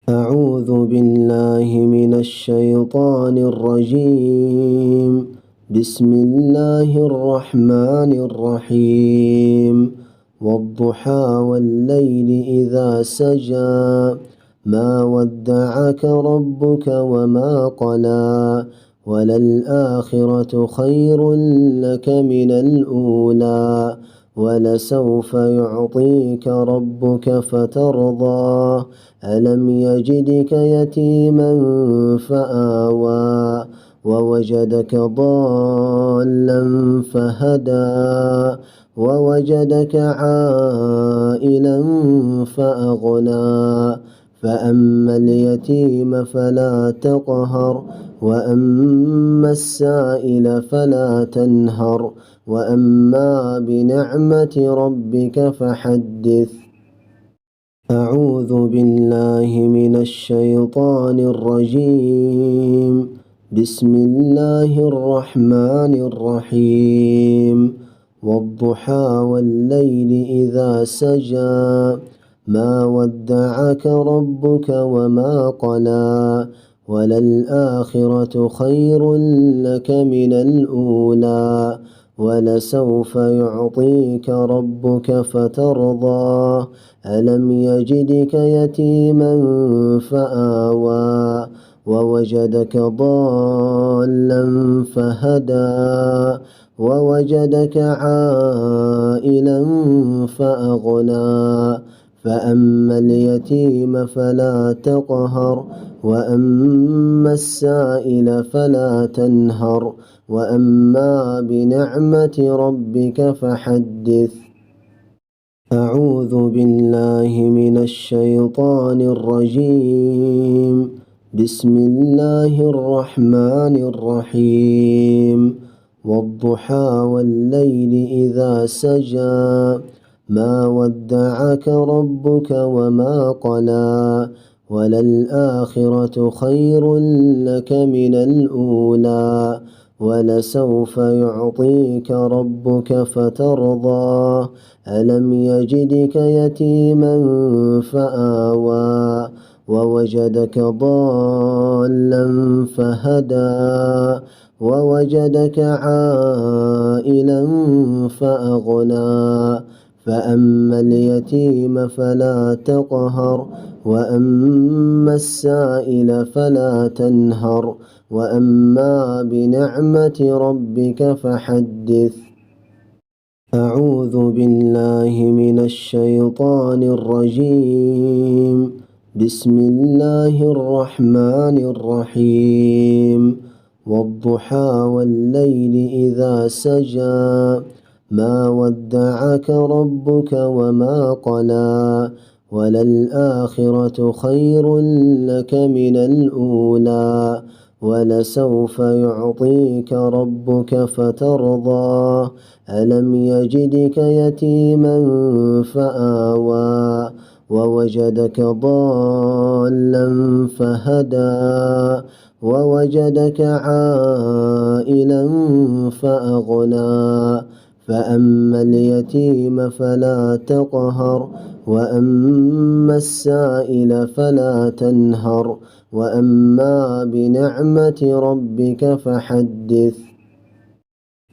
أعوذ بالله من الشيطان الرجيم. بسم الله الرحمن الرحيم. والضحى والليل إذا سجى ما ودعك ربك وما قلى وللآخرة خير لك من الأولى ولسوف يعطيك ربك فترضى ألم يجدك يتيما فآوى ووجدك ضالا فهدى ووجدك عائلا فأغنى فأما اليتيم فلا تقهر وأما السائل فلا تنهر وأما بنعمة ربك فحدث. أعوذ بالله من الشيطان الرجيم. بسم الله الرحمن الرحيم. والضحى والليل إذا سجى ما ودعك ربك وما قلى وللآخرة خير لك من الأولى ولسوف يعطيك ربك فترضى ألم يجدك يتيما فآوى ووجدك ضالا فهدى ووجدك عائلا فأغنى فأما اليتيم فلا تقهر وأما السائل فلا تنهر وأما بنعمة ربك فحدث. أعوذ بالله من الشيطان الرجيم. بسم الله الرحمن الرحيم. والضحى والليل إذا سجى ما ودعك ربك وما قلى وللآخرة خير لك من الأولى ولسوف يعطيك ربك فترضى ألم يجدك يتيما فآوى ووجدك ضالا فهدى ووجدك عائلا فأغنى فأما اليتيم فلا تقهر وأما السائل فلا تنهر وأما بنعمة ربك فحدث. أعوذ بالله من الشيطان الرجيم. بسم الله الرحمن الرحيم. والضحى والليل إذا سجى ما ودعك ربك وما قلى وللآخرة خير لك من الأولى ولسوف يعطيك ربك فترضى ألم يجدك يتيما فآوى ووجدك ضالا فهدى ووجدك عائلا فأغنى فأما اليتيم فلا تقهر وأما السائل فلا تنهر وأما بنعمة ربك فحدث.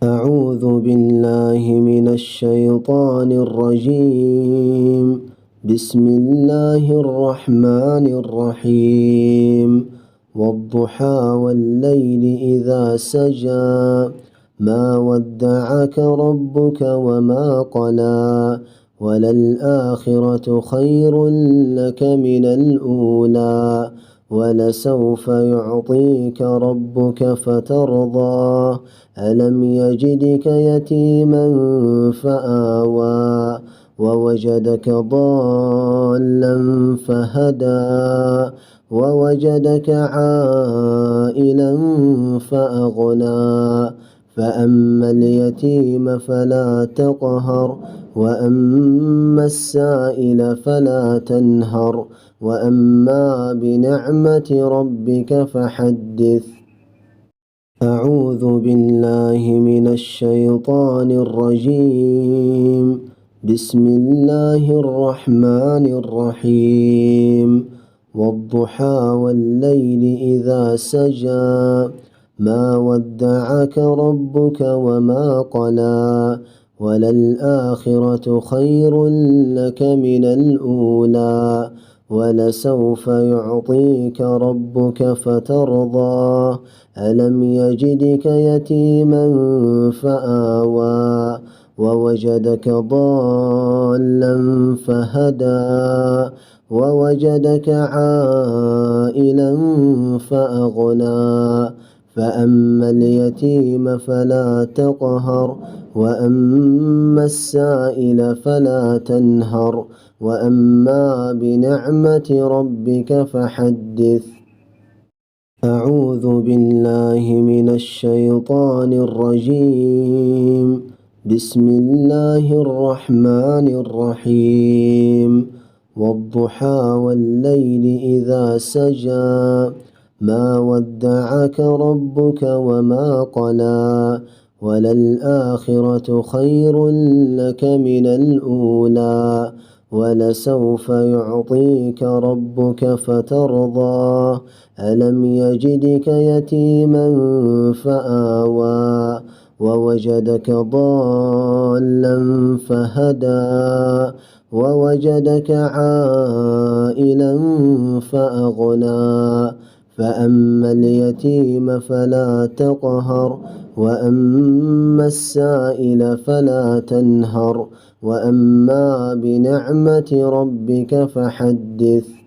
أعوذ بالله من الشيطان الرجيم. بسم الله الرحمن الرحيم. والضحى والليل إذا سجى ما ودعك ربك وما قلى وللآخرة خير لك من الأولى ولسوف يعطيك ربك فترضى ألم يجدك يتيما فآوى ووجدك ضالا فهدى ووجدك عائلا فأغنى فأما اليتيم فلا تقهر وأما السائل فلا تنهر وأما بنعمة ربك فحدث. أعوذ بالله من الشيطان الرجيم. بسم الله الرحمن الرحيم. والضحى والليل إذا سجى ما ودعك ربك وما قلى وللآخرة خير لك من الأولى ولسوف يعطيك ربك فترضى ألم يجدك يتيما فآوى ووجدك ضالا فهدى ووجدك عائلا فأغنى فأما اليتيم فلا تقهر وأما السائل فلا تنهر وأما بنعمة ربك فحدث. أعوذ بالله من الشيطان الرجيم. بسم الله الرحمن الرحيم. والضحى والليل إذا سجى ما ودعك ربك وما قلى وللآخرة خير لك من الأولى ولسوف يعطيك ربك فترضى ألم يجدك يتيما فآوى ووجدك ضالا فهدى ووجدك عائلا فأغنى فأما اليتيم فلا تقهر وأما السائل فلا تنهر وأما بنعمة ربك فحدث.